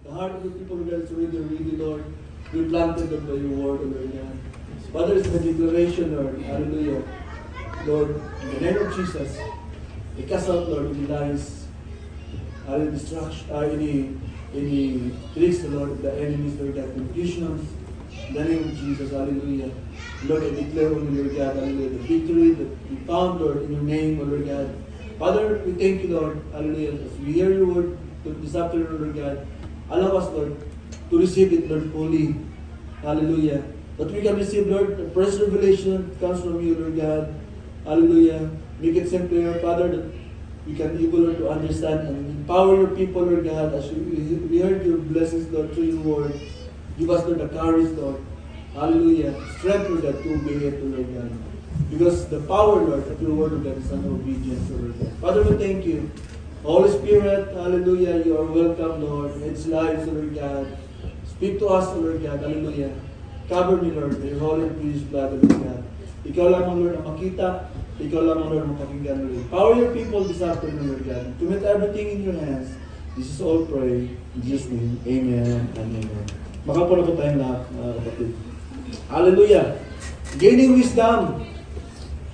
The heart of the people, Lord God, is really, Lord, be planted by your word, Lord God. Father, it's the declaration, Lord. Hallelujah. Lord, in the name of Jesus, we cast out, Lord, any lies, any distraction, any tricks, Lord, the enemies, Lord God, confusions. In the name of Jesus, hallelujah. Lord, I declare on you, Lord God, hallelujah, the victory that we found, Lord, in your name, O Lord God. Father, we thank you, Lord, hallelujah, as we hear your word this afternoon, Lord God. Allow us, Lord, to receive it, Lord, fully. Hallelujah. That we can receive, Lord, the first revelation that comes from you, Lord God. Hallelujah. Make it simpler, Father, that we can be able, Lord, to understand and empower your people, Lord God, as we heard your blessings, Lord, through your word. Give us, Lord, the courage, Lord. Hallelujah. Strength, Lord, that to obey it, Lord God. Because the power, Lord, of your word, Lord God, is under obedience, Lord God. Father, we thank you. Holy Spirit, hallelujah, you are welcome, Lord. It's lives, Lord God. Speak to us, Lord God, hallelujah. Cover me, Lord, with your holy and precious blood, Lord God. Ikaw lamang, Lord, ang makita. Ikaw lamang, Lord, ang makakinggan, Lord. Power your people this afternoon, Lord God. Commit everything in your hands. This is all pray. In Jesus' name, amen and amen. Makapula po tayong lahat, mga kapatid. Hallelujah. Gaining wisdom.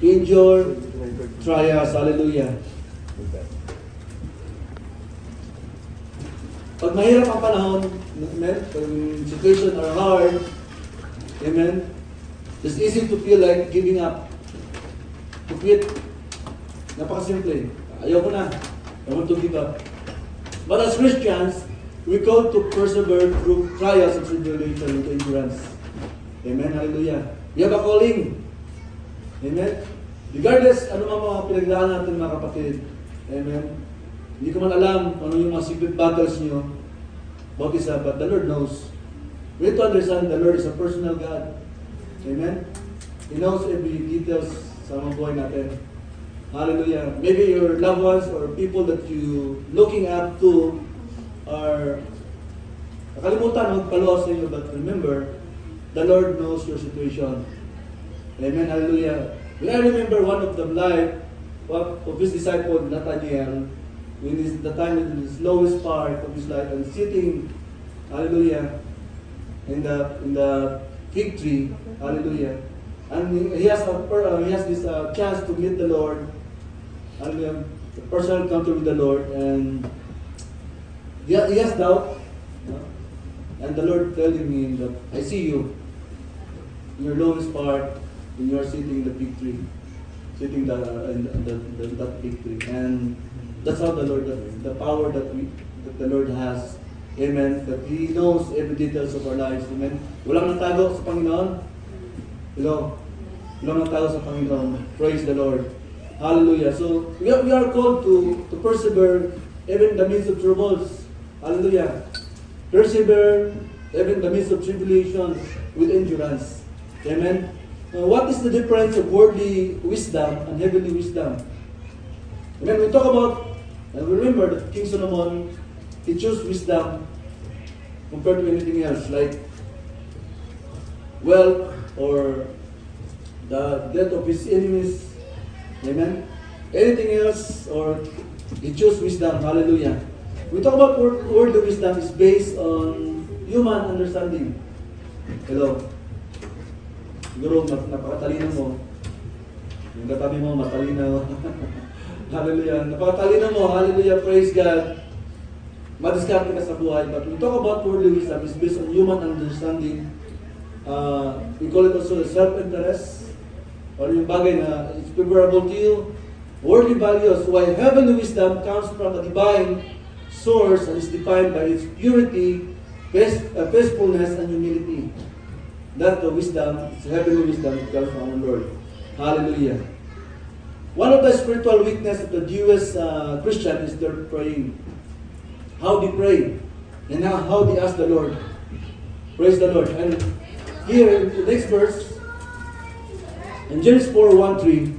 Endure trials. Hallelujah. Pag mahirap ang panahon, amen, pag situation are hard, amen, it's easy to feel like giving up. To quit. Napakasimple. Ayoko na. I want to give up. But as Christians, we call to persevere through trials and tribulation with endurance. Amen. Hallelujah. We have a calling. Amen. Regardless, ano mga pinagdaan natin, mga kapatid. Amen. Hindi ko man alam ano yung mga secret battles nyo. But the Lord knows. We need to understand the Lord is a personal God. Amen. He knows every details sa mga buhay natin. Hallelujah. Maybe your loved ones or people that you looking up to are nakalimutan magpaluwas sa inyo, but remember, the Lord knows your situation. Amen. Hallelujah. When I remember one of the life of his disciple, Nathaniel, when he's the time in his lowest part of his life and sitting, hallelujah, in the fig tree, hallelujah, and he has this chance to meet the Lord, hallelujah, a personal encounter with the Lord, and he has doubt, and the Lord telling him that I see you in your lowest part, when you are sitting in the fig tree, sitting in that fig tree, and that's how the Lord, the power that the Lord has. Amen. That He knows every details of our lives. Amen. Walang natago sa Panginoon. Hello. Walang natago sa Panginoon. Praise the Lord. Hallelujah. So, we are called to persevere even in the midst of troubles. Hallelujah. Persevere even in the midst of tribulations with endurance. Amen. What is the difference of worldly wisdom and heavenly wisdom? Amen. We talk about, and remember that King Solomon, he chose wisdom compared to anything else, like wealth or the death of his enemies. Amen. Anything else, or he chose wisdom. Hallelujah. We talk about worldly wisdom is based on human understanding. Hello. Siguro napakatalino mo. Yung katabi mo matalino. Hallelujah. Napakatalino mo. Hallelujah. Praise God. Madiskarte ka sa buhay. But we talk about worldly wisdom is based on human understanding. We call it also self-interest. Or yung bagay na it's favorable to you. Worldly values. While heavenly wisdom comes from a divine source and is defined by its purity, faithfulness, and humility. That the wisdom, it's heavenly wisdom, it comes from our Lord. Hallelujah. One of the spiritual weakness of the Jewish Christian is their praying. How they pray and how they ask the Lord. Praise the Lord. And here in the next verse, in Genesis 4:1-3,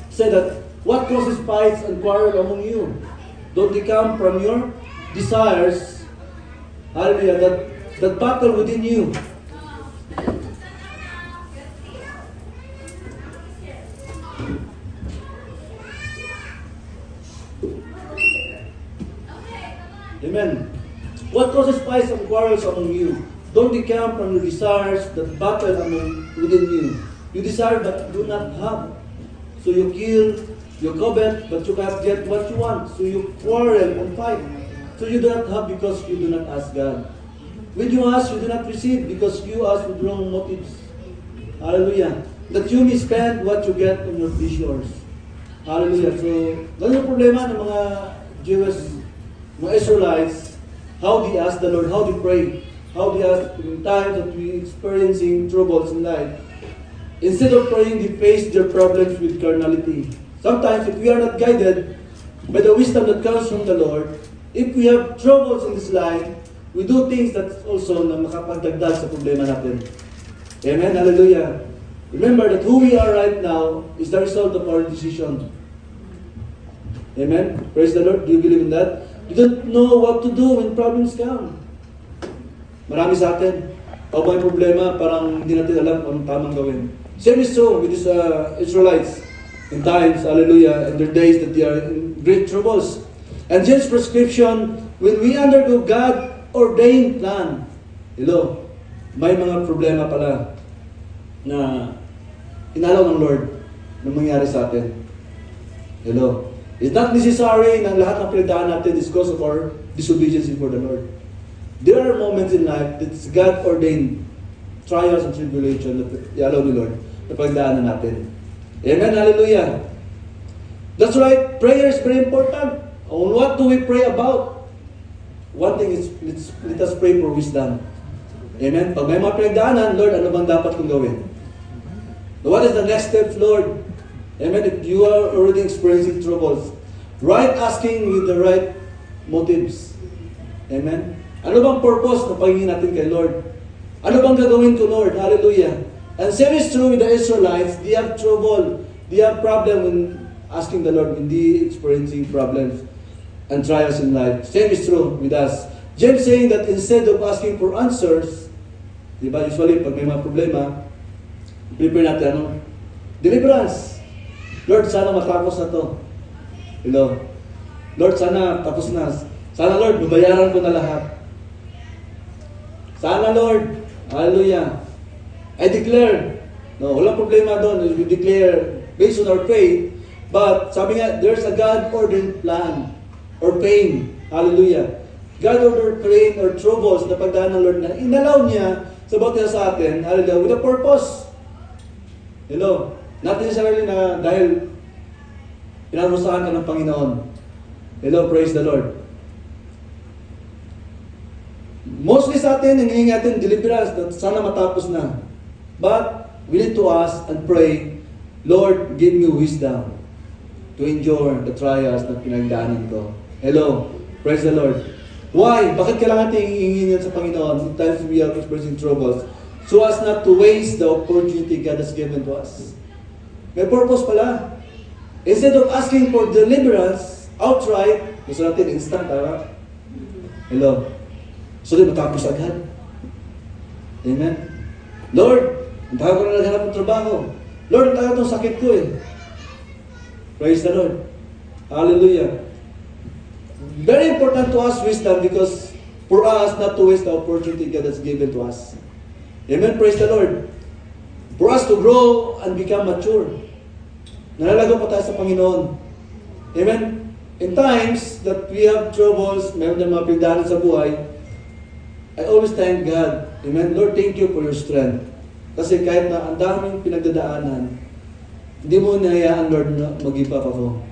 said that what causes fights and quarrel among you? Don't they come from your desires? Hallelujah. That battle within you. Amen. What causes fights and quarrels among you? Don't they come from your desires that battle within you? You desire but do not have. So you kill, you covet, but you cannot get what you want. So you quarrel and fight. So you do not have because you do not ask God. When you ask, you do not receive because you ask with wrong motives. Hallelujah. That you may spend what you get on your pleasures. Hallelujah. So, ganun yung problema ng mga Jewish, mga Israelites, how they ask the Lord, how they pray, how they ask in times that we experiencing troubles in life. Instead of praying, they face their problems with carnality. Sometimes, if we are not guided by the wisdom that comes from the Lord, if we have troubles in this life, we do things that also na makapagdagdag sa problema natin. Amen? Hallelujah. Remember that who we are right now is the result of our decision. Amen? Praise the Lord. Do you believe in that? You don't know what to do when problems come. Marami sa atin, pag may problema, parang hindi natin alam anong tamang gawin. Same is true with these Israelites in times, hallelujah, in their days that they are in great troubles. And James' prescription, when we undergo God-ordained plan, hello, may mga problema pala na inalaw ng Lord na mangyari sa atin. Hello. It's not necessary na lahat ng pinagdaan natin is because of our disobedience before the Lord. There are moments in life that's God-ordained trials and tribulation that i-allow ni Lord na pagdaanan natin. Amen, hallelujah. That's right, prayer is very important. On what do we pray about? One thing is, let us pray for wisdom. Amen? Pag may mga pinagdaanan, Lord, ano bang dapat kong gawin? What is the next step, Lord? Amen? If you are already experiencing troubles, right asking with the right motives. Amen? Ano bang purpose na pagingin natin kay Lord? Ano bang gagawin ko, Lord? Hallelujah. And same is true with the Israelites. They have trouble. They have problem when asking the Lord, when they experiencing problems and trials in life. Same is true with us. James saying that instead of asking for answers, di ba, usually pag may mga problema, prepare natin ano? Deliverance. Lord, sana matapos na to. Hello. Lord, sana tapos na. Sana, Lord, babayaran ko na lahat. Sana, Lord. Hallelujah. I declare. No, walang problema doon. We declare based on our faith. But, sabi nga, there's a God-ordered plan or pain. Hallelujah. God-ordered pain or troubles na pagdaan ng Lord na inalaw niya sa bawat isa sa atin, hallelujah, with a purpose. Hello. Not necessarily na dahil pinarusahan ka ng Panginoon. Hello, praise the Lord. Mostly sa atin, hinihingi natin deliverance na sana matapos na. But, we need to ask and pray, Lord, give me wisdom to endure the trials na pinagdaanan ko. Hello, praise the Lord. Why? Bakit kailangan natin hihingin yan sa Panginoon sometimes we are experiencing troubles? So as not to waste the opportunity God has given to us. May purpose pala. Instead of asking for deliverance outright, gusto natin instant, tama? Hello. So din matapos agad. Amen? Lord, ang tagal ko na naghanap ng trabaho. Lord, ang tagal itong sakit ko eh. Praise the Lord. Hallelujah. Very important to us wisdom because for us not to waste the opportunity God has given to us. Amen. Praise the Lord. For us to grow and become mature. Nalalago pa tayo sa Panginoon. Amen. In times that we have troubles, meron na mga pinagdaanan sa buhay, I always thank God. Amen. Lord, thank you for your strength. Kasi kahit na ang daming pinagdadaanan, hindi mo nahayaan, Lord, na mag-give up ako.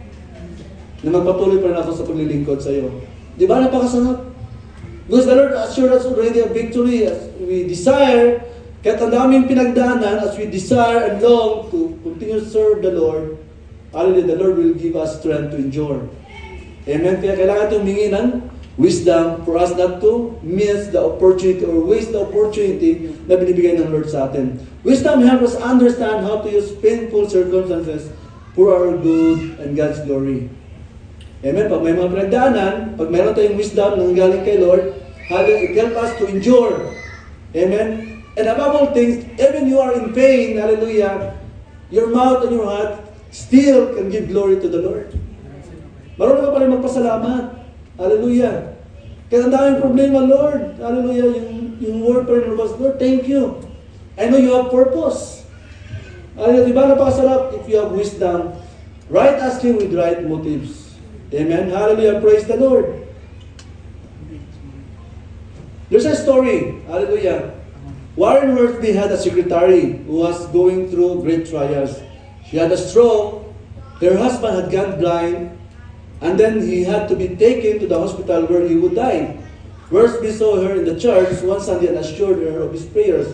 Na magpatuloy pa rin ako sa paglilingkod sa iyo. Di ba napakasarap? Because the Lord assured us already a victory as we desire, kahit ang daming pinagdaanan, as we desire and long to continue to serve the Lord, hallelujah, the Lord will give us strength to endure. Amen? Kaya kailangan itong humingi ng wisdom for us not to miss the opportunity or waste the opportunity na binibigay ng Lord sa atin. Wisdom helps us understand how to use painful circumstances for our good and God's glory. Amen? Pag may mga pinagdaanan, pag mayroon tayong wisdom na galing kay Lord, it helps us to endure. Amen? And above all things, even you are in pain, hallelujah, your mouth and your heart still can give glory to the Lord. Marunong ka pa rin magpasalamat. Hallelujah. Kaya ang daming problema, Lord. Hallelujah. Yung word pa rin lumabas, Lord, thank you. I know you have purpose. Hallelujah. Diba napakasarap if you have wisdom, right asking with right motives. Amen. Hallelujah. Praise the Lord. There's a story. Hallelujah. Warren Worthy had a secretary who was going through great trials. She had a stroke. Her husband had gone blind. And then he had to be taken to the hospital where he would die. Worsby saw her in the church one Sunday and assured her of his prayers.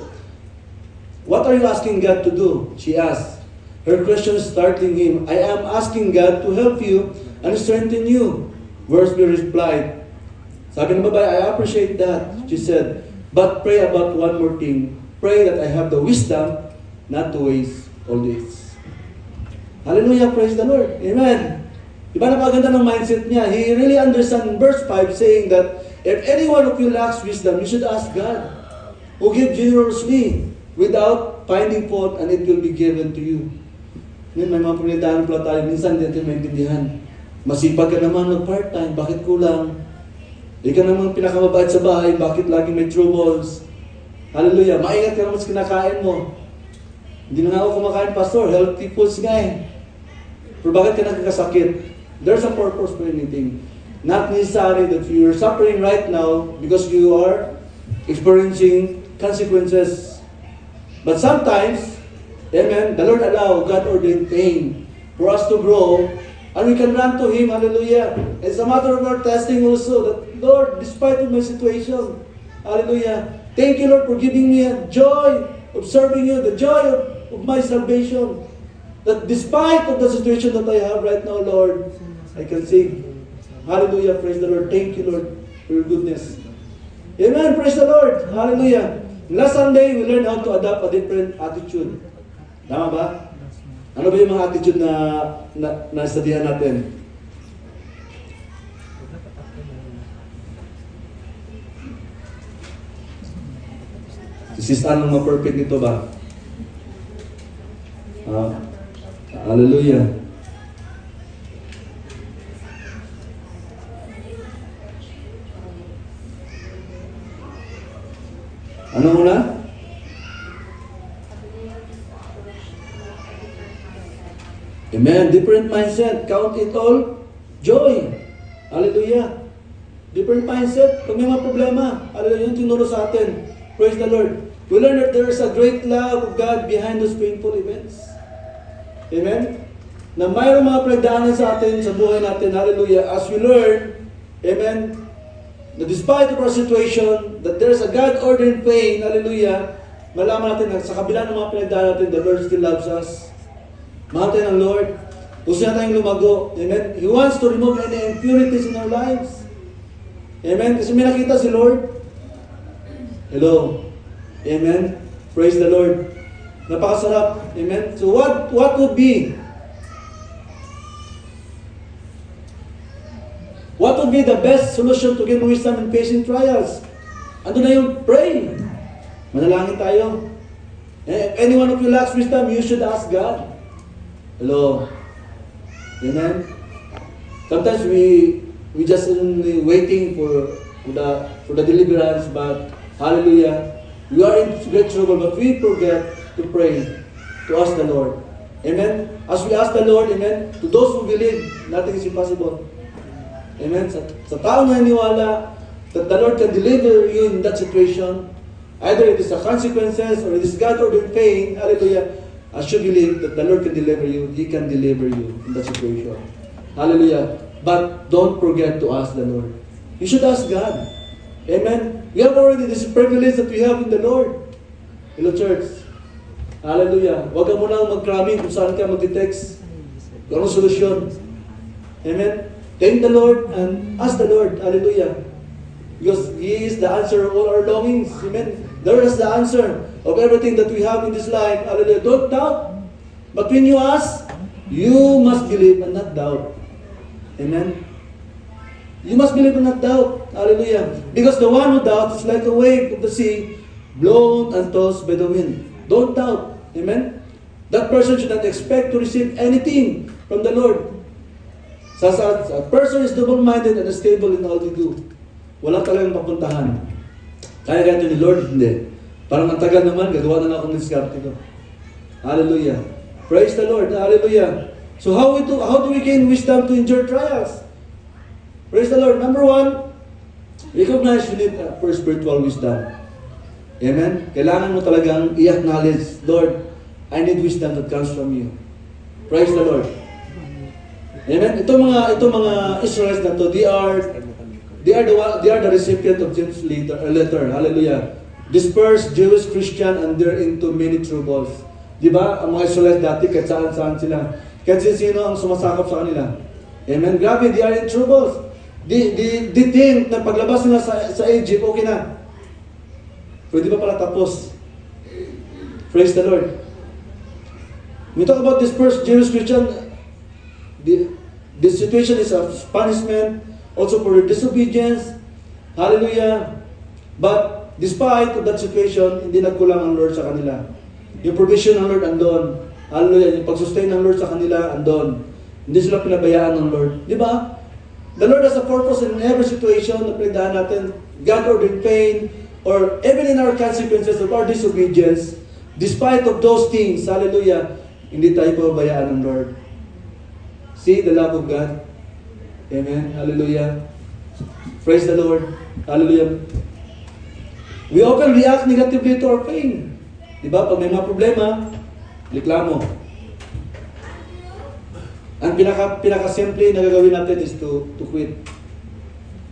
What are you asking God to do? She asked. Her question startling him. I am asking God to help you and strengthen you. Worsby replied. Sabi ng babae, I appreciate that. She said, but pray about one more thing. Pray that I have the wisdom not to waste all this. Hallelujah, praise the Lord. Amen. Diba napaganda ng mindset niya? He really understands in verse 5 saying that if any one of you lacks wisdom, you should ask God, who give generously without finding fault, and it will be given to you. May mga pagnitaan pala tayo, minsan hindi natin maintindihan. Masipag ka naman mag-part-time, bakit kulang? Ikaw naman pinakamabait sa bahay, bakit laging may troubles? Hallelujah, maingat ka naman sa kinakain mo. Hindi na nga ako kumakain, Pastor, healthy foods nga eh. Pero bakit ka nagkakasakit? There's a purpose for anything. Not necessarily that you are suffering right now because you are experiencing consequences. But sometimes, amen, the Lord allow God-ordained pain for us to grow, and we can run to Him, hallelujah. It's a matter of our testing also, that Lord, despite of my situation, hallelujah, thank you, Lord, for giving me a joy of serving you, the joy of my salvation. That despite of the situation that I have right now, Lord, I can sing. Hallelujah, praise the Lord. Thank you, Lord, for your goodness. Amen, praise the Lord. Hallelujah. Last Sunday, we learned how to adopt a different attitude. Tama ba? Ano ba yung mga attitude na studihan natin? Si Sis Ann ang ma-perfect nito ba? Hallelujah. Ano muna? Amen. Different mindset. Count it all joy. Hallelujah. Different mindset. Pag may mga problema, hallelujah, yung tinuro sa atin. Praise the Lord. We learn that there is a great love of God behind those painful events. Amen? Na mayroong mga pinagdaanan sa atin, sa buhay natin, hallelujah, as we learn, amen, that despite of our situation, that there is a God-ordained pain, hallelujah, malaman natin na sa kabila ng mga pinagdaanan natin, the Lord still loves us. Mahal tayo ng Lord. Gusto niya tayong lumago. Amen? He wants to remove any impurities in our lives. Amen? Kasi may nakita si Lord. Hello. Amen? Praise the Lord. Napakasarap. Amen? So what would be the best solution to gain wisdom in facing trials? Ano na yung pray. Manalangin tayo. If any one of you lacks wisdom, you should ask God. Hello. Amen? Sometimes we just only waiting for the deliverance, but hallelujah, we are in great trouble, but we forget to pray, to ask the Lord. Amen? As we ask the Lord, amen, to those who believe, nothing is impossible. Amen? Sa tao na naniwala that the Lord can deliver you in that situation, either it is the consequences or it is God-ordained pain, hallelujah, as you believe that the Lord can deliver you, He can deliver you in that situation. Hallelujah. But don't forget to ask the Lord. You should ask God. Amen? We have already this privilege that we have in the Lord. Hello, church. Hallelujah. Huwag ka muna mag-cramming kung saan ka mag-text. Kung anong solusyon. Amen? Thank the Lord and ask the Lord. Hallelujah. Because He is the answer of all our longings. Amen? There is the answer of everything that we have in this life. Hallelujah. Don't doubt. But when you ask, you must believe and not doubt. Amen? You must believe and not doubt. Hallelujah. Because the one who doubts is like a wave of the sea, blown and tossed by the wind. Don't doubt. Amen? That person should not expect to receive anything from the Lord. A person is double-minded and unstable in all they do. wala talagang papuntahan. Kaya ganito ni Lord, hindi. Parang ang tagal naman, gagawa na lang akong diskarte ko. Hallelujah. Praise the Lord. Hallelujah. So how do we gain wisdom to endure trials? Praise the Lord. Number one, recognize you need first spiritual wisdom. Amen? Kailangan mo talagang i-acknowledge, Lord, I need wisdom that comes from you. Praise the Lord. Amen? Itong mga Israelites na to, they are the recipient of James' letter. Hallelujah. Dispersed Jewish Christian and they're into many troubles. Di ba? Ang mga Israelites dati, kahit saan sila. Kahit sino ang sumasakop sa kanila. Amen? Grabe, they are in troubles. They think na paglabas nila sa Egypt, okay na. Pwede pa pala tapos. Praise the Lord. When we talk about dispersed Jewish Christian, this situation is a punishment also for their disobedience. Hallelujah. But despite of that situation, hindi nagkulang ang Lord sa kanila. Yung provision ng Lord andon. Hallelujah. Yung pag-sustain ng Lord sa kanila andon. Hindi sila pinabayaan ng Lord. Di ba? The Lord has a purpose in every situation na pinagdaan natin. God ordered pain or even in our consequences of our disobedience. Despite of those things, hallelujah, hindi tayo pabayaan ng Lord. See the love of God. Amen. Hallelujah. Praise the Lord. Hallelujah. We often react negatively to our pain. Diba? Pag may mga problema, reklamo. Ang pinaka-simple na gagawin natin is to quit.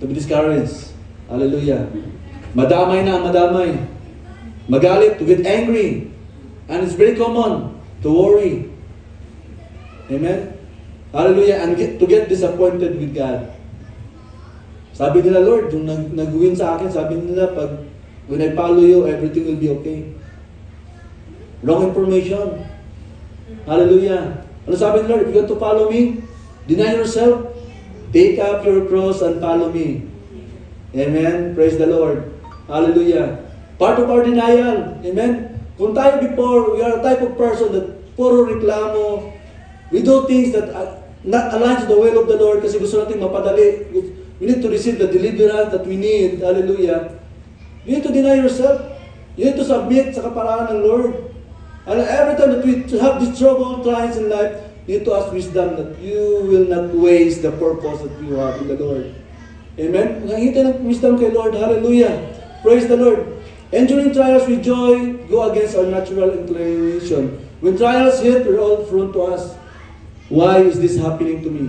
To be discouraged. Hallelujah. Madamay na ang madamay. Magalit, to get angry. And it's very common to worry. Amen? Hallelujah. And to get disappointed with God. Sabi nila, Lord, yung nag-win sa akin, sabi nila, when I follow you, everything will be okay. Wrong information. Hallelujah. Ano sabi ni Lord? If you want to follow me, deny yourself, take up your cross and follow me. Amen? Praise the Lord. Hallelujah. Part of our denial. Amen? Kung tayo before, we are a type of person that puro reklamo, we do things that not align to the will of the Lord kasi gusto natin mapadali. We need to receive the deliverance that we need. Hallelujah. You need to deny yourself. You need to submit sa kaparaan ng Lord. And every time that we have these trouble trials in life, you need to ask wisdom that you will not waste the purpose that you have in the Lord. Amen? Nakikita ng wisdom kay Lord. Hallelujah. Praise the Lord. Enduring trials with joy go against our natural inclination. When trials hit, we're all thrown to us. Why is this happening to me?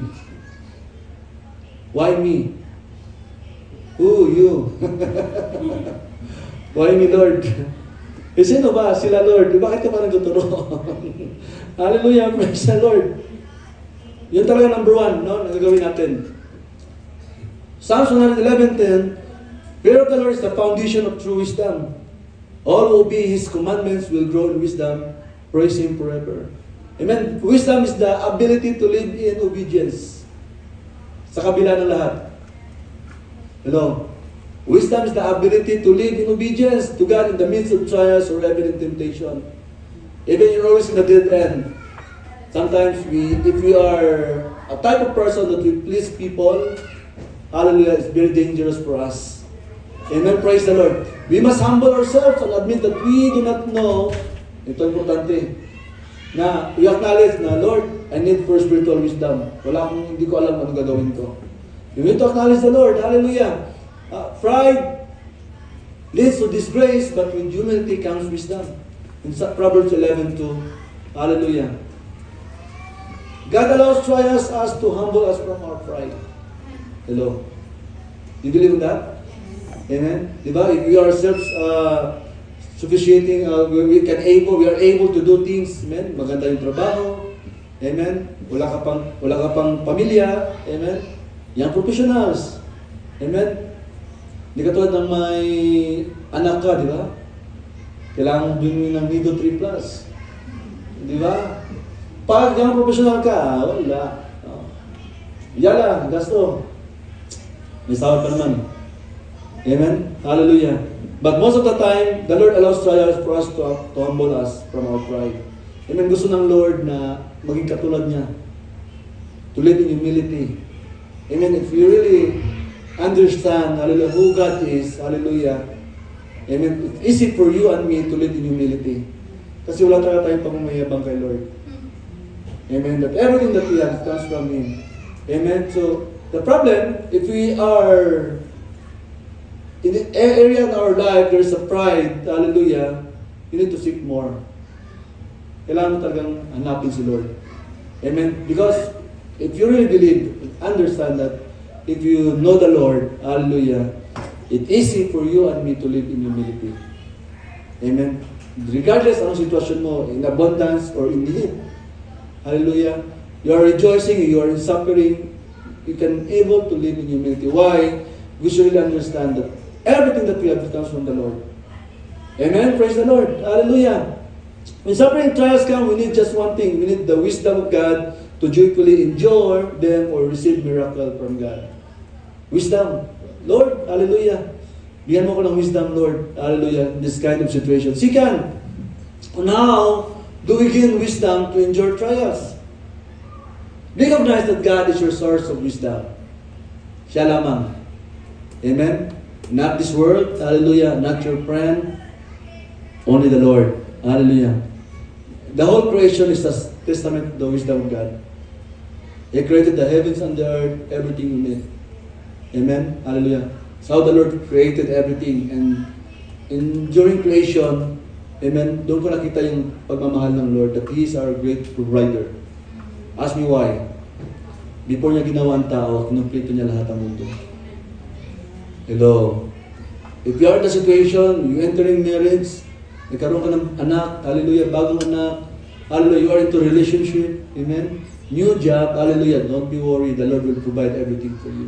Why me? Who? You. Why me, Lord? Eh, sino ba? Sila, Lord. Bakit ka pa nagtuturo? Hallelujah. Praise the Lord. Yun talaga number one, no? Nagagawin natin. Psalms 111:10, fear of the Lord is the foundation of true wisdom. All who obey His commandments will grow in wisdom. Praise Him forever. Amen. Wisdom is the ability to live in obedience. Sa kabila ng lahat. Hello? Wisdom is the ability to live in obedience to God in the midst of trials or even in temptation. Even you're always in the dead end. Sometimes if we are a type of person that we please people, hallelujah, it's very dangerous for us. Amen, praise the Lord. We must humble ourselves and admit that we do not know, ito importante, na we acknowledge na, Lord, I need first spiritual wisdom. Hindi ko alam ano gagawin ko. You need to acknowledge the Lord, hallelujah. Pride leads to disgrace, but with humility comes wisdom. In Proverbs 11:2, hallelujah. God allows trials us to humble us from our pride. Hello. You believe in that? Amen? Diba? If we are self-sufficienting, we are able to do things. Amen? Maganda yung trabaho. Amen? Wala ka pang pamilya. Amen? Young professionals. Amen? Hindi katulad ng may anak ka, di ba? Kailangan din ng Nido 3+. Di ba? Pag young professional ka, wala. Yala, gasto. May sahod pa naman. Amen? Hallelujah. But most of the time, the Lord allows trials for us to humble us from our pride. Amen? Gusto ng Lord na maging katulad niya. To live in humility. Amen? If we really understand, hallelujah, who God is, hallelujah. Amen. It's easy for you and me to live in humility. Kasi wala talaga tayong pagmamayabang kay Lord. Amen. That everything that we have comes from Him. Amen. So, the problem, if we are in the area in our life, there's a pride, hallelujah, you need to seek more. Kailangan mo talagang hanapin si Lord. Amen. Because if you really believe, understand that if you know the Lord, hallelujah, it's easy for you and me to live in humility. Amen. Regardless anong sitwasyon mo, in abundance or in need. Hallelujah. You are rejoicing, you are in suffering, you can able to live in humility. Why? We should really understand that everything that we have comes from the Lord. Amen. Praise the Lord. Hallelujah. When suffering trials come, we need just one thing. We need the wisdom of God to joyfully endure them or receive miracle from God. Wisdom. Lord, hallelujah. Bigyan mo ko ng wisdom, Lord. Hallelujah. In this kind of situation. Second, now, do we gain wisdom to endure trials? Recognize that God is your source of wisdom. Siya lamang. Amen? Not this world. Hallelujah. Not your friend. Only the Lord. Hallelujah. The whole creation is a testament to the wisdom of God. He created the heavens and the earth, everything in it. Amen? Hallelujah. So how the Lord created everything, and during creation, amen, doon ko nakita yung pagmamahal ng Lord, that He is our great provider. Ask me why. Before niya ginawa ang tao, kinumpleto niya lahat ng mundo. Hello. If you are in the situation, you entering marriage, nagkaroon ka ng anak, hallelujah, bagong anak, hallelujah, you are into relationship, amen, new job, hallelujah, don't be worried, the Lord will provide everything for you.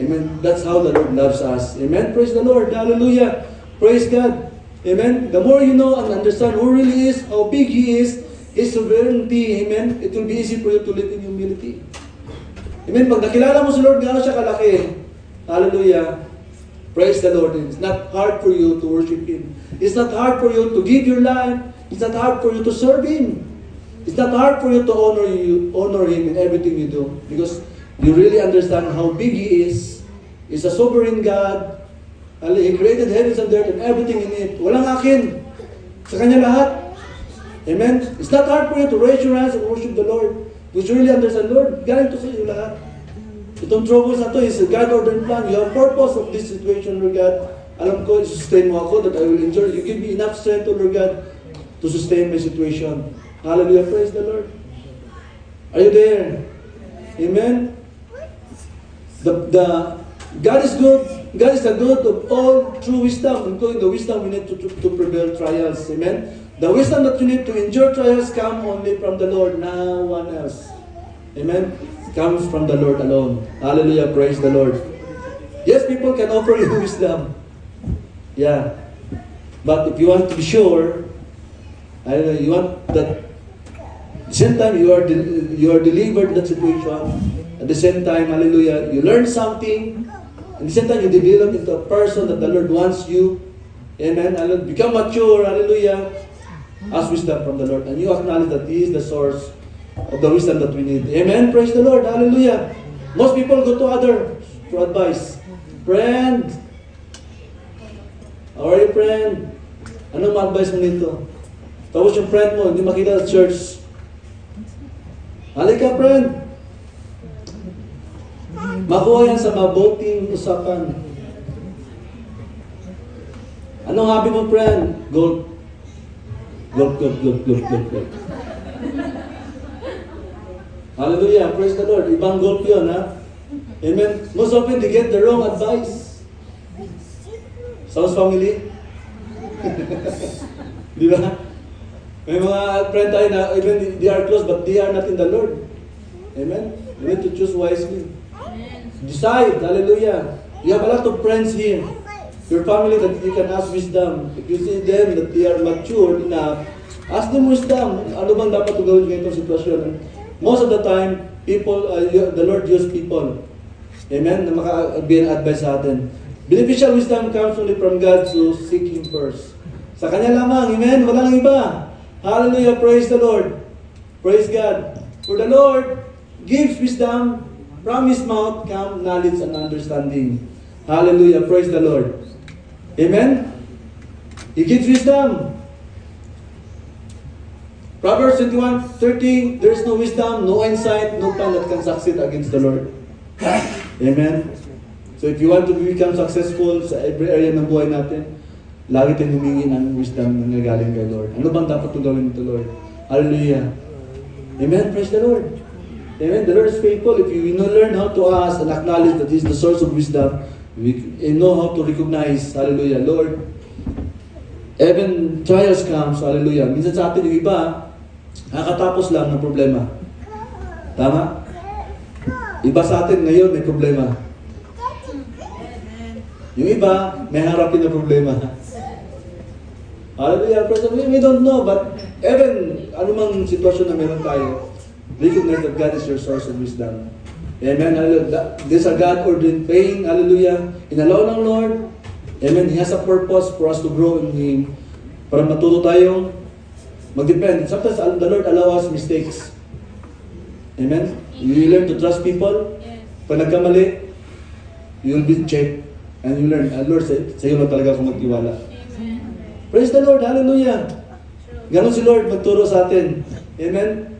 Amen. That's how the Lord loves us. Amen. Praise the Lord. Hallelujah. Praise God. Amen. The more you know and understand who really is, how big He is, His sovereignty, amen, it will be easy for you to live in humility. Amen. Pag nakilala mo si Lord, gano'n siya kalaki. Hallelujah. Praise the Lord. It's not hard for you to worship Him. It's not hard for you to give your life. It's not hard for you to serve Him. It's not hard for you to honor Him in everything you do. Because you really understand how big He is. He's a sovereign God. He created heavens and earth and everything in it. Walang akin. Sa Kanya lahat. Amen? It's not hard for you to raise your hands and worship the Lord. You should really understand, Lord, galing to sa iyo lahat. Itong troubles na to is a God-ordained plan. You have purpose of this situation, Lord God. Alam ko, sustain mo ako that I will endure. You give me enough strength, Lord God, to sustain my situation. Hallelujah. Praise the Lord. Are you there? Amen? God is good. God is the God of all true wisdom, including the wisdom we need to prevail trials. Amen? The wisdom that you need to endure trials come only from the Lord, no one else. Amen? It comes from the Lord alone. Hallelujah. Praise the Lord. Yes, people can offer you wisdom. Yeah. But if you want to be sure, you want that at the same time you are delivered in that situation. At the same time, hallelujah, you learn something. At the same time, you develop into a person that the Lord wants you. Amen. Hallelujah. Become mature. Hallelujah. Ask wisdom from the Lord. And you acknowledge that He is the source of the wisdom that we need. Amen. Praise the Lord. Hallelujah. Most people go to others for advice. Friend. How are you, friend? Anong ma-advise mo nito? Tapos yung friend mo, hindi makita sa church. Halika, friend. Makuha yan sa mabuting usapan. Anong hobby mo, friend? Golf. Golf. Hallelujah. Praise the Lord. Ibang golf yun, ha? Amen. Most often, they get the wrong advice. Sounds family? Di ba? May mga friend tayo na even they are close but they are not in the Lord. Amen? You need to choose wisely. Decide. Hallelujah. You have a lot of friends here. Your family that you can ask wisdom. If you see them that they are mature enough, ask them wisdom. Ano bang dapat gawin sa itong sitwasyon? Most of the time, people, the Lord use people. Amen? Na makabigay ng advice sa atin. Beneficial wisdom comes only from God, so seek Him first. Sa Kanya lamang. Amen? Walang iba. Hallelujah. Praise the Lord. Praise God. For the Lord gives wisdom From His mouth come knowledge and understanding. Hallelujah. Praise the Lord. Amen? He gives wisdom. Proverbs 21:30, there is no wisdom, no insight, no plan that can succeed against the Lord. Amen? So if you want to become successful sa every area ng buhay natin, lagi tayong humingi ng wisdom na nagaling kay Lord. Ano bang dapat kong gawin nito, Lord? Hallelujah. Amen? Praise the Lord. Amen? The Lord is faithful. If you learn how to ask and acknowledge that He is the source of wisdom, we know how to recognize, hallelujah, Lord, even trials comes, hallelujah. Minsan sa atin yung iba, nakakatapos lang ng problema. Tama? Iba sa atin ngayon may problema. Yung iba, may harapin na problema. Hallelujah. We don't know, but even anumang sitwasyon na meron tayo, recognize that God is your source of wisdom. Amen. Hallelujah. This is a God-ordained pain. Hallelujah. Inalaw ng Lord. Amen. He has a purpose for us to grow in Him. Para matuto tayong mag-depend. Sometimes the Lord allows us mistakes. Amen. You learn to trust people. Pag nagkamali, you will be checked. And you learn, Lord, sa iyo lang talaga ako magtiwala. Praise the Lord. Hallelujah. Ganon si Lord magturo sa atin. Amen.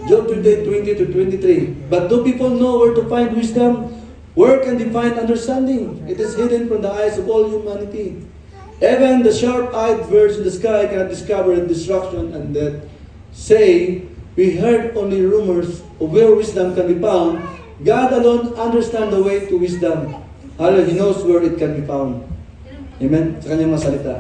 Job 20-23. But do people know where to find wisdom? Where can they find understanding? It is hidden from the eyes of all humanity. Even the sharp-eyed birds in the sky cannot discover destruction and death. Say, we heard only rumors of where wisdom can be found. God alone understands the way to wisdom. Hallelujah. He knows where it can be found. Amen? Sa kanyang mga salita.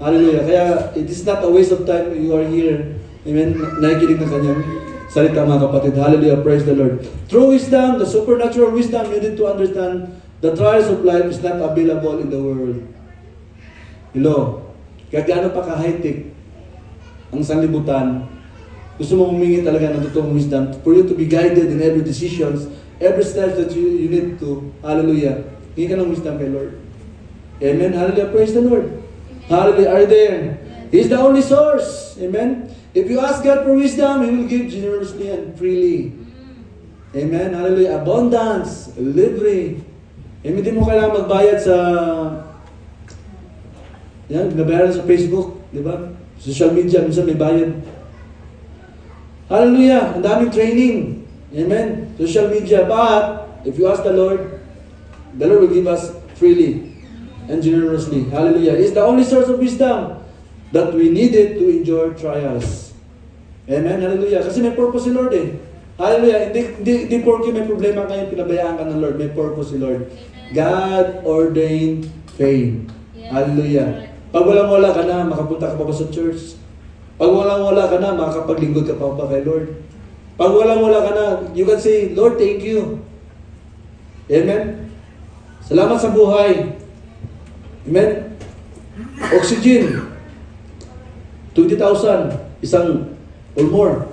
Hallelujah. Kaya, it is not a waste of time you are here. Amen? Nakikinig ng kanyang salita, mga kapatid. Hallelujah. Praise the Lord. True wisdom, the supernatural wisdom, you need to understand the trials of life is not available in the world. Hello? Kaya gaano pa ka-high-tech ang sanlibutan, gusto mo humingi talaga ng totoong wisdom for you to be guided in every decisions, every step that you need to. Hallelujah. Hingi ka ng wisdom kay Lord. Amen. Hallelujah. Praise the Lord. Hallelujah. Are you there? He is the only source. Amen. If you ask God for wisdom, He will give generously and freely. Amen. Hallelujah. Abundance. Libre. Amen. Hindi mo kailangan magbayad sa binabayaran sa Facebook. Di ba? Social media. Minsan may bayad. Hallelujah! Ang daming training. Amen? Social media. But, if you ask the Lord will give us freely and generously. Hallelujah. It's the only source of wisdom that we needed to endure trials. Amen? Hallelujah. Kasi may purpose si Lord eh. Hallelujah. Hindi porke may problema kayo, pinabayaan ka ng Lord. May purpose si Lord. God ordained fame. Hallelujah. Pag walang-wala ka na, makapunta ka pa ba sa church? Pag walang-wala ka na, makakapaglingkod ka pa kay Lord. Pag walang-wala ka na, you can say, Lord, thank you. Amen? Salamat sa buhay. Amen? Oxygen. 20,000. Isang or more.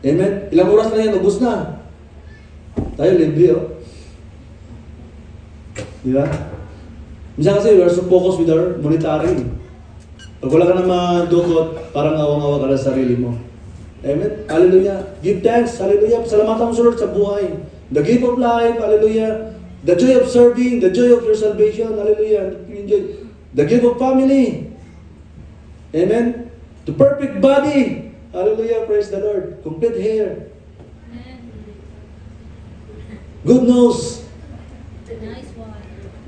Amen? Ilang oras na yan, ubos na. Tayo, libre, oh. Di ba? Minsan kasi, we are so focused with our monetary. Pag wala ka na madukot, parang awang-awa ka na sa sarili mo. Amen? Hallelujah. Give thanks. Hallelujah. Salamatan mo sa Lord sa buhay. The gift of life. Hallelujah. The joy of serving. The joy of your salvation. Hallelujah. The gift of family. Amen? The perfect body. Hallelujah. Praise the Lord. Complete hair. Good nose.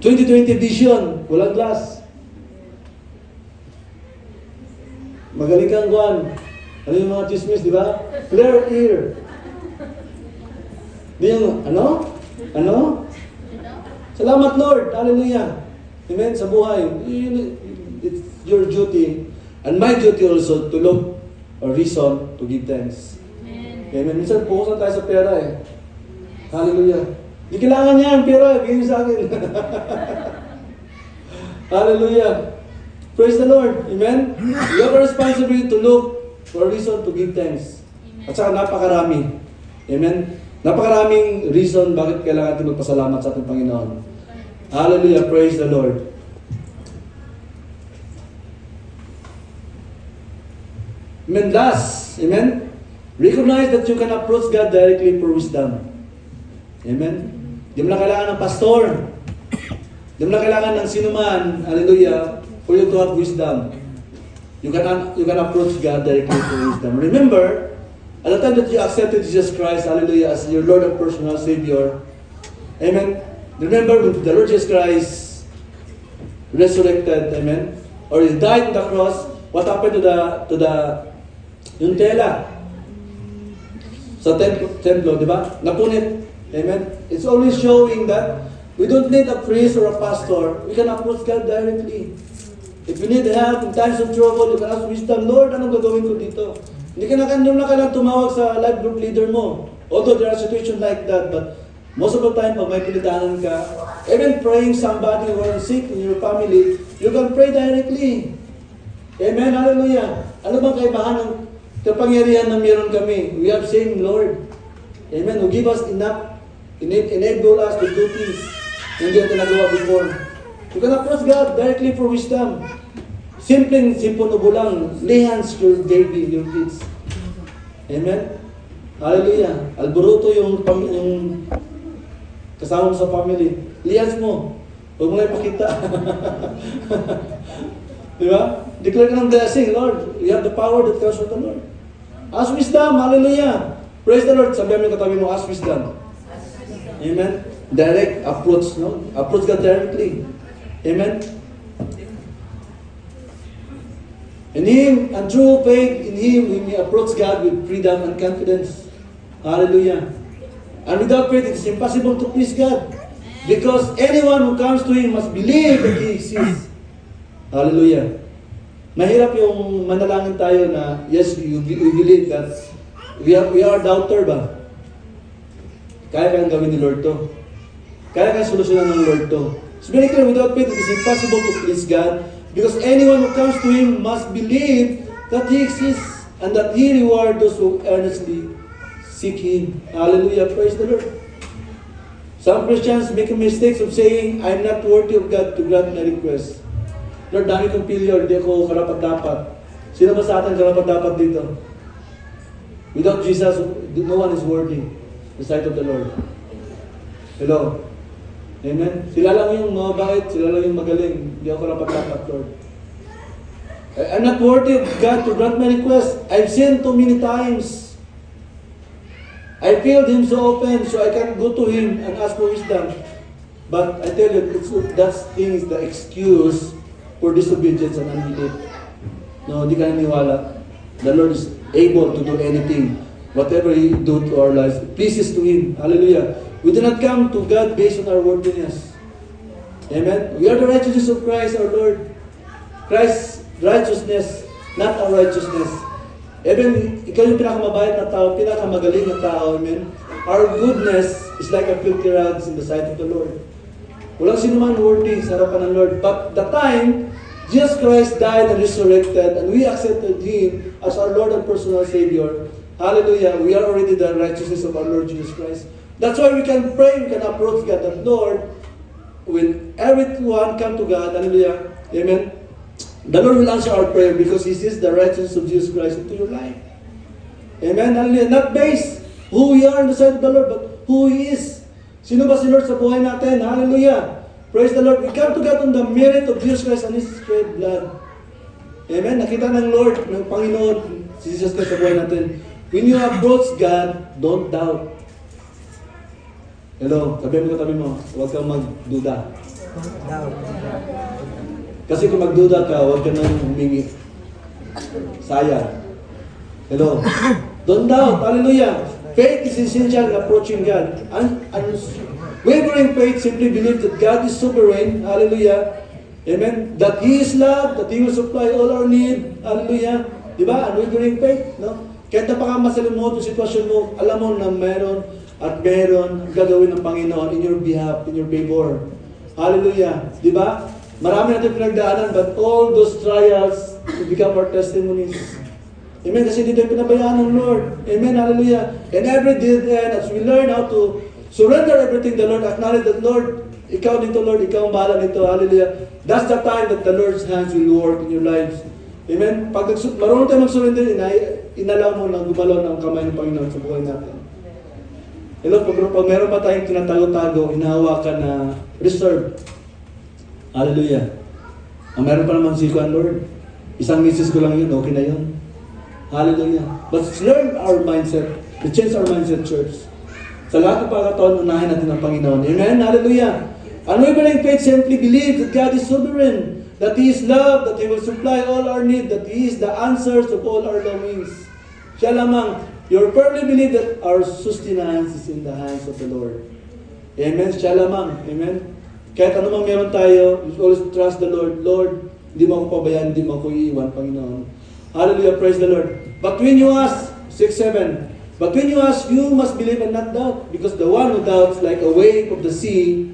20/20 vision. Walang glass. Magaling kang guwan. Ano yung mga chismis, di ba? Clear ear. Di yung, ano? Salamat Lord. Hallelujah. Amen. Sa buhay. It's your duty. And my duty also to look or reason to give thanks. Amen. Minsan focus na tayo sa pera eh. Hallelujah. Di kailangan niya ang pera. Bigyan niyo sa akin. Hallelujah. Praise the Lord. Amen? You have a responsibility to look for a reason to give thanks. At saka napakarami. Amen? Napakaraming reason bakit kailangan natin magpasalamat sa ating Panginoon. Hallelujah. Praise the Lord. Amen. Last, amen. Recognize that you can approach God directly for wisdom. Amen. Di mo na kailangan ng pastor. Di mo na kailangan ng sinuman, hallelujah, for you to have wisdom. You can approach God directly for wisdom. Remember, at the time that you accepted Jesus Christ, hallelujah, as your Lord and personal Savior, amen. Remember, when the Lord Jesus Christ resurrected, amen, or He died on the cross, what happened to the yung tela sa templo, di ba? Napunit. Amen? It's always showing that we don't need a priest or a pastor. We can approach God directly. If you need help in times of trouble, you can ask wisdom, Lord, anong gagawin ko dito? Hindi ka na kailangan tumawag sa life group leader mo. Although there are situations like that, but most of the time, pag may pilitanan ka, even praying somebody who is sick in your family, you can pray directly. Amen? Hallelujah. Ano bang kaibahan ng kapangyarihan na meron kami? We have same Lord. Amen? Who give us enough, enable us to do things na hindi natin nagawa before. You can approach God directly for wisdom. Simpleng simpunubo lang, lay hands your baby, your kids. Amen? Hallelujah. Alboroto yung kasama mo sa family. Lay hands mo. Huwag mo na ipakita. Di ba? Declare ka ng blessing, Lord. You have the power that comes from the Lord. Ask wisdom. Hallelujah. Praise the Lord. Sabihan mo yung katabi mo, ask wisdom. Amen. Direct approach, no? Approach God directly. Amen. In Him, and true faith in Him, we may approach God with freedom and confidence. Hallelujah. And without faith, it is impossible to please God. Because anyone who comes to Him must believe that He exists. Hallelujah. Mahirap yung manalangin tayo na, yes, we believe that we are doubter ba? Kaya kayang gawin ni Lord to. Kaya kayang solusyonan ng Lord to. So very clear, without faith, it is impossible to please God because anyone who comes to Him must believe that He exists and that He rewards those who earnestly seek Him. Hallelujah. Praise the Lord. Some Christians make mistakes of saying, I'm not worthy of God to grant my request. Lord, dami kong failure, di ako karapat-dapat. Sino ba sa atin karapat-dapat dito? Without Jesus, no one is worthy in the sight of the Lord. Hello? Amen? Sila lang yung mabait, sila lang yung magaling. Hindi ako karapat-dapat, Lord. I'm not worthy of God to grant my request. I've sinned too many times. I failed Him so often, so I can go to Him and ask for wisdom. But I tell you, that thing is the excuse for disobedience and unbelief. No, di ka naniwala. The Lord is able to do anything. Whatever He do to our lives, pleases to Him. Hallelujah. We do not come to God based on our worthiness. Amen? We are the righteousness of Christ our Lord. Christ's righteousness, not our righteousness. Even, ikaw yung pinakamabait na tao, pinakamagaling na tao. Amen? Our goodness is like a filthy rags in the sight of the Lord. Walang sino man worthy sa harapan ng Lord. But the time, Jesus Christ died and resurrected, and we accepted Him as our Lord and personal Savior. Hallelujah. We are already the righteousness of our Lord Jesus Christ. That's why we can pray, we can approach God. And Lord, when everyone come to God, hallelujah, amen, the Lord will answer our prayer because He sees the righteousness of Jesus Christ into your life. Amen. Hallelujah. Not based who we are in the sight of the Lord, but who He is. Sino ba si Lord sa buhay natin? Hallelujah. Praise the Lord. We come to God on the merit of Jesus Christ and His shed blood. Amen. Nakita ng Lord, ng Panginoon, si Jesus Christ sa buhay natin. When you approach God, don't doubt. Hello, sabi mo, huwag kang magduda. Kasi kung magduda ka, huwag ka nang humingi. Sayang. Hello. Don't doubt. Hallelujah. Faith is essential in approaching God. Wavering faith simply believes that God is sovereign. Hallelujah. Amen. That He is love, that He will supply all our need. Hallelujah. Diba? Unwavering faith. No? Kahit napakamasalimuot yung sitwasyon mo, alam mo na meron at meron gagawin ng Panginoon in your behalf, in your favor. Hallelujah. Diba? Marami natin pinagdaanan, but all those trials will become our testimonies. Amen. Kasi dito yung pinabayaan ng Lord. Amen. Hallelujah. And every day then, as we learn how to surrender everything to the Lord, acknowledge that, Lord, Ikaw dito, Lord, Ikaw ang bahala nito. Hallelujah. That's the time that the Lord's hands will work in your lives. Amen? Pag marunong tayo mag-surrender, inalaw mo na gumalaw ng kamay ng Panginoon sa buhay natin. Hello, pag meron pa tayong tinatago-tago, hinahawakan na reserve. Hallelujah. Ang meron pa naman si Juan, Lord. Isang misis ko lang yun, okay na yun. Hallelujah. But learn our mindset. To change our mindset, church. Sa lahat ng pagkataon, unahin natin ang Panginoon. Amen? Hallelujah. Unwavering faith simply believes that God is sovereign, that He is love, that He will supply all our need, that He is the answers of all our longings. Siya lamang, you firmly believe that our sustenance is in the hands of the Lord. Amen? Siya lamang. Amen? Kahit anumang meron tayo, you always trust the Lord. Lord, hindi mo ako pabayaan, hindi mo ako iiwan, Panginoon. Hallelujah, praise the Lord. But when you ask, 6:7, but when you ask, you must believe and not doubt, because the one who doubts like a wave of the sea,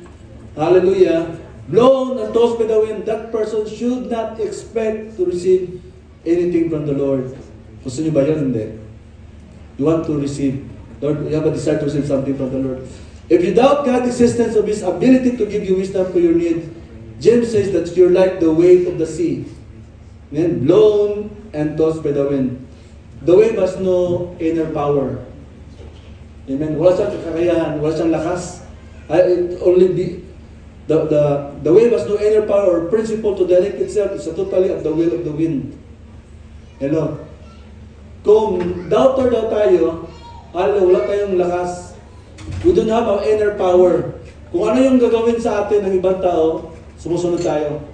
hallelujah, blown and tossed by the wind, that person should not expect to receive anything from the Lord. Gusto niyo ba yun? Hindi. You want to receive. Lord, you have a desire to receive something from the Lord. If you doubt God's existence of His ability to give you wisdom for your needs, James says that you're like the wave of the sea. Amen? Blown and tossed by the wind. The wave has no inner power. Amen? Wala siyang kakayahan, wala siyang lakas. It only be the wave has no inner power or principle to direct itself. It's totally at the will of the wind. Hello? Kung doubter daw tayo, wala tayong lakas. We don't have our inner power. Kung ano yung gagawin sa atin ng ibang tao, sumusunod tayo.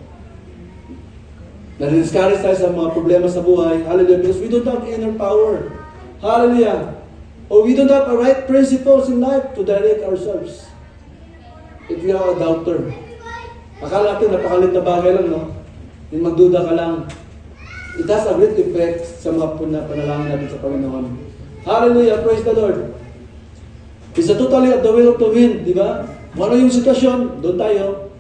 Nadi-discourage tayo sa mga problema sa buhay. Hallelujah. Because we don't have inner power. Hallelujah. Or we don't have the right principles in life to direct ourselves. If you are a doubter. Akala natin napakalit na bagay lang, no? Yung magduda ka lang. It has a great effect sa mga panalangin natin sa Panginoon. Hallelujah. Praise the Lord. It's a totally at the will of the wind, di ba? Kung ano yung sitwasyon, doon tayo.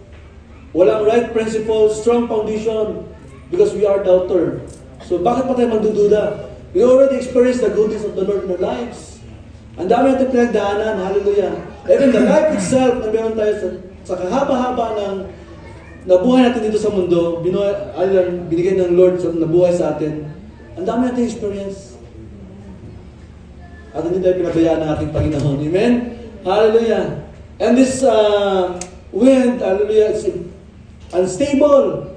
Walang right principle, strong foundation, because we are doubter. So bakit pa tayo magdududa? We already experienced the goodness of the Lord in our lives. Ang dami natin pinagdaanan, hallelujah. Even the life itself na meron tayo sa kahaba-haba ng nabuhay natin dito sa mundo, binigay ng Lord sa nabuhay sa atin. Ang dami natin experience. At hindi tayo pinabayaan ng ating Panginoon. Amen? Hallelujah. And this wind, hallelujah, is unstable,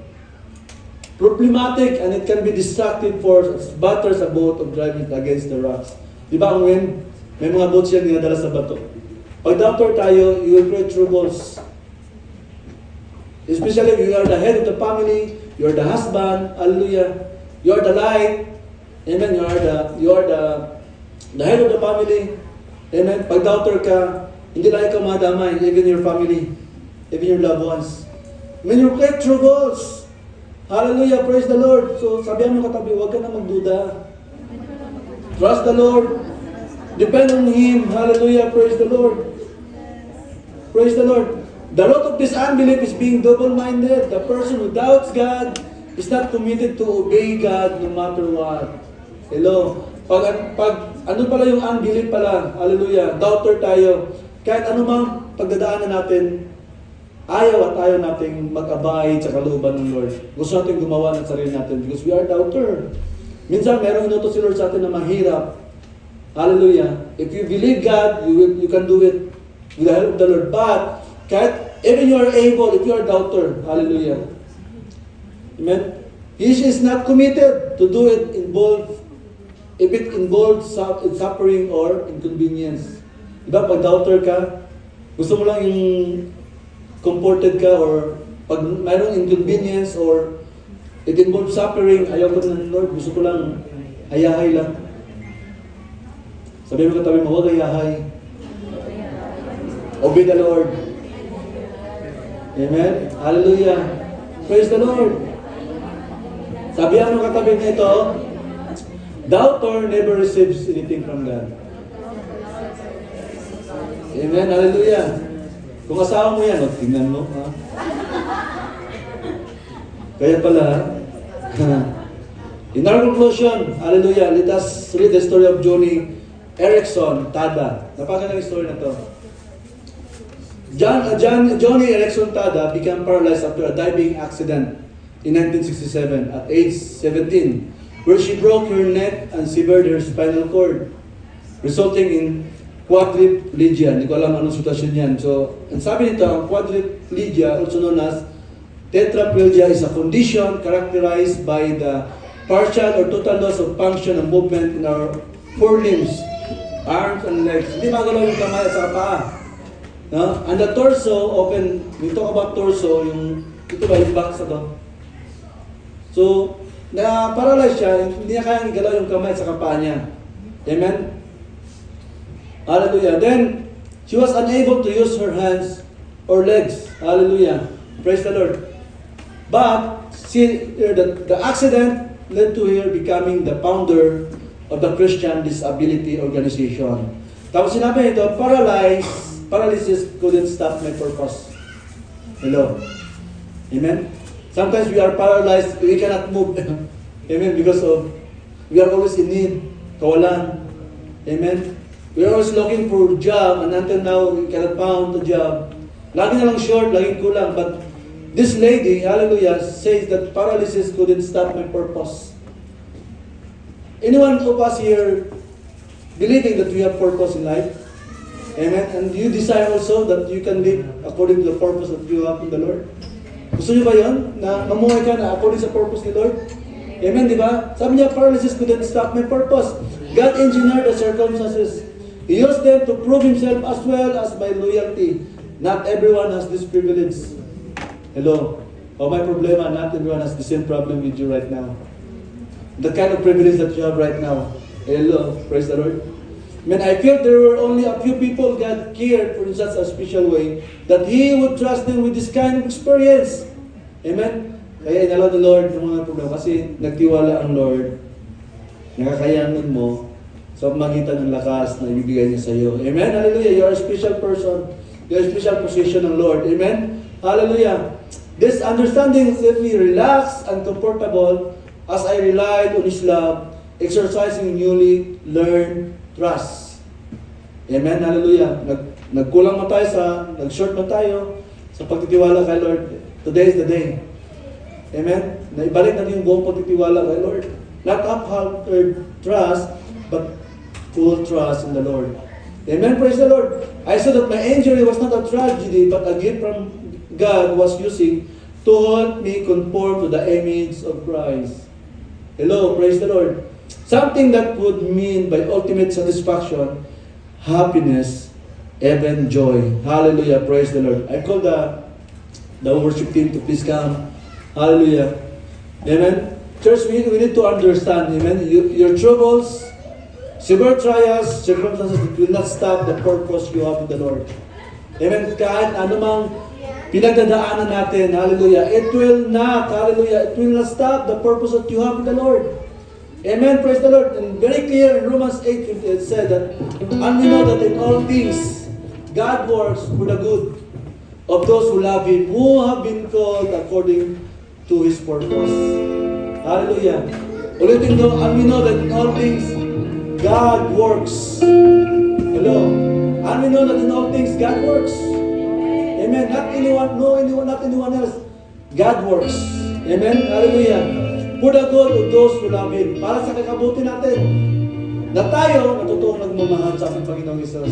problematic, and it can be destructive for batters a boat of driving against the rocks. Di ba ang wind? May mga boats yan dinadala sa bato. Pag doubter tayo, you will create troubles. Especially if you are the head of the family, you are the husband, hallelujah. You are the light, amen. You are the head of the family, amen. Pag doubter ka, hindi lang ikaw madamay, even your family, even your loved ones. When you create troubles, hallelujah, praise the Lord. So sabihan mo katabi, huwag ka na magduda. Trust the Lord. Depend on Him. Hallelujah, praise the Lord. Praise the Lord. The root of this unbelief is being double-minded. The person who doubts God is not committed to obey God no matter what. Hello. Pag ano pala yung unbelief pala, hallelujah, doubter tayo. Kahit anumang pagdadaanan natin, ayaw at ayaw nating mag-abay sa kalooban ng Lord. Gusto natin gumawa ng sarili natin because we are doubter. Minsan, merong inutos si Lord sa atin na mahirap. Hallelujah. If you believe God, you can do it with the help of the Lord. But, kahit even you are able, if you are doubter, hallelujah. Amen? He is not committed to do it if it involves suffering or inconvenience. Diba, pag doubter ka, gusto mo lang yung comforted ka or pag mayroong inconvenience or it involves suffering, ayaw ko ng Lord, gusto ko lang hayahay lang. Sabihin mo katabi mo, huwag hayahay. Obey the Lord. Amen? Hallelujah. Praise the Lord. Sabihan mo katabi nito, doubter never receives anything from God. Amen? Hallelujah. Kung asawa mo yan, tingnan mo. Ha? Kaya pala, in our conclusion, hallelujah, let us read the story of Joni Eareckson Tada. Napakaganda ng story na to. Joni Eareckson Tada became paralyzed after a diving accident in 1967 at age 17, where she broke her neck and severed her spinal cord, resulting in quadriplegia. Hindi ko alam anong sitwasyon yan. So, ang sabi nito, ang quadriplegia, also known as tetraplegia, is a condition characterized by the partial or total loss of function and movement in our forelimbs, arms and legs. Hindi magalaw yung kamay at saka paa. No? And the torso, often, we talk about torso, yung, ito ba, yung back sa to? So, na-paralyze siya, hindi niya kayang igalaw yung kamay at saka paa niya. Amen? Hallelujah. Then, she was unable to use her hands or legs. Hallelujah. Praise the Lord. But, the accident led to her becoming the founder of the Christian Disability Organization. Tapos sinabi ito, paralysis couldn't stop my purpose. Hello. Amen? Sometimes we are paralyzed, we cannot move. Amen? Because of, we are always in need. Kawalan. Amen? We are always looking for a job, and until now, we cannot find a job. Lagi na lang short, laging kulang. But this lady, hallelujah, says that paralysis couldn't stop my purpose. Anyone of us here believing that we have purpose in life? Amen? And you desire also that you can live according to the purpose that you have in the Lord? Gusto niyo ba yun? Na mamuhay ka na according sa purpose ni Lord? Amen, di ba? Sabi niya, paralysis couldn't stop my purpose. God engineered the circumstances. He used them to prove Himself as well as by loyalty. Not everyone has this privilege. Hello? Oh, my problema, not everyone has the same problem with you right now. The kind of privilege that you have right now. Hello? Praise the Lord. Man, I feel there were only a few people God cared for in such a special way that He would trust them with this kind of experience. Amen? Kaya inalaw the Lord ng mga problema kasi nagtiwala ang Lord. Nakakayanan mo sa pamagitan ng lakas na ibibigay niya sa iyo. Amen? Hallelujah. You are a special person. You are a special position ng Lord. Amen? Hallelujah. This understanding left me relaxed and comfortable as I relied on His love, exercising newly learned trust. Amen? Hallelujah. Nagkulang man tayo nag-short man tayo sa pagtitiwala kay Lord. Today is the day. Amen? Naibalik natin yung buong pagtitiwala kay Lord. Not half-hearted trust, but full trust in the Lord. Amen? Praise the Lord. I saw that my injury was not a tragedy, but a gift from God was using to help me conform to the image of Christ. Hello, praise the Lord. Something that would mean by ultimate satisfaction, happiness, even joy. Hallelujah, praise the Lord. I call the worship team to please come. Hallelujah. Amen. Church, we need to understand, amen, your troubles, severe trials, circumstances will not stop the purpose you have in the Lord. Amen. Kahit anumang pinagdadaanan natin, hallelujah, it will not, hallelujah, it will not stop the purpose that you have in the Lord. Amen, praise the Lord. And very clear in Romans 8, it said that, and we know that in all things, God works for the good of those who love Him, who have been called according to His purpose. Hallelujah. Ulitin ko, and we know that in all things, God works. Hello. And we know that in all things, God works. Amen. Not anyone else. God works. Amen. Hallelujah. For the good of those who love Him. Para sa kakabuti natin. Na tayo, natutuong nagmamahal sa ating Panginoong Isus.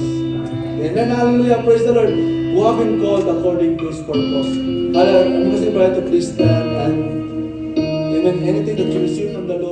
Amen. Hallelujah. Praise the Lord. Who have been called according to His purpose. Hallelujah. I'm going to invite you to please stand and amen. Anything that you receive from the Lord.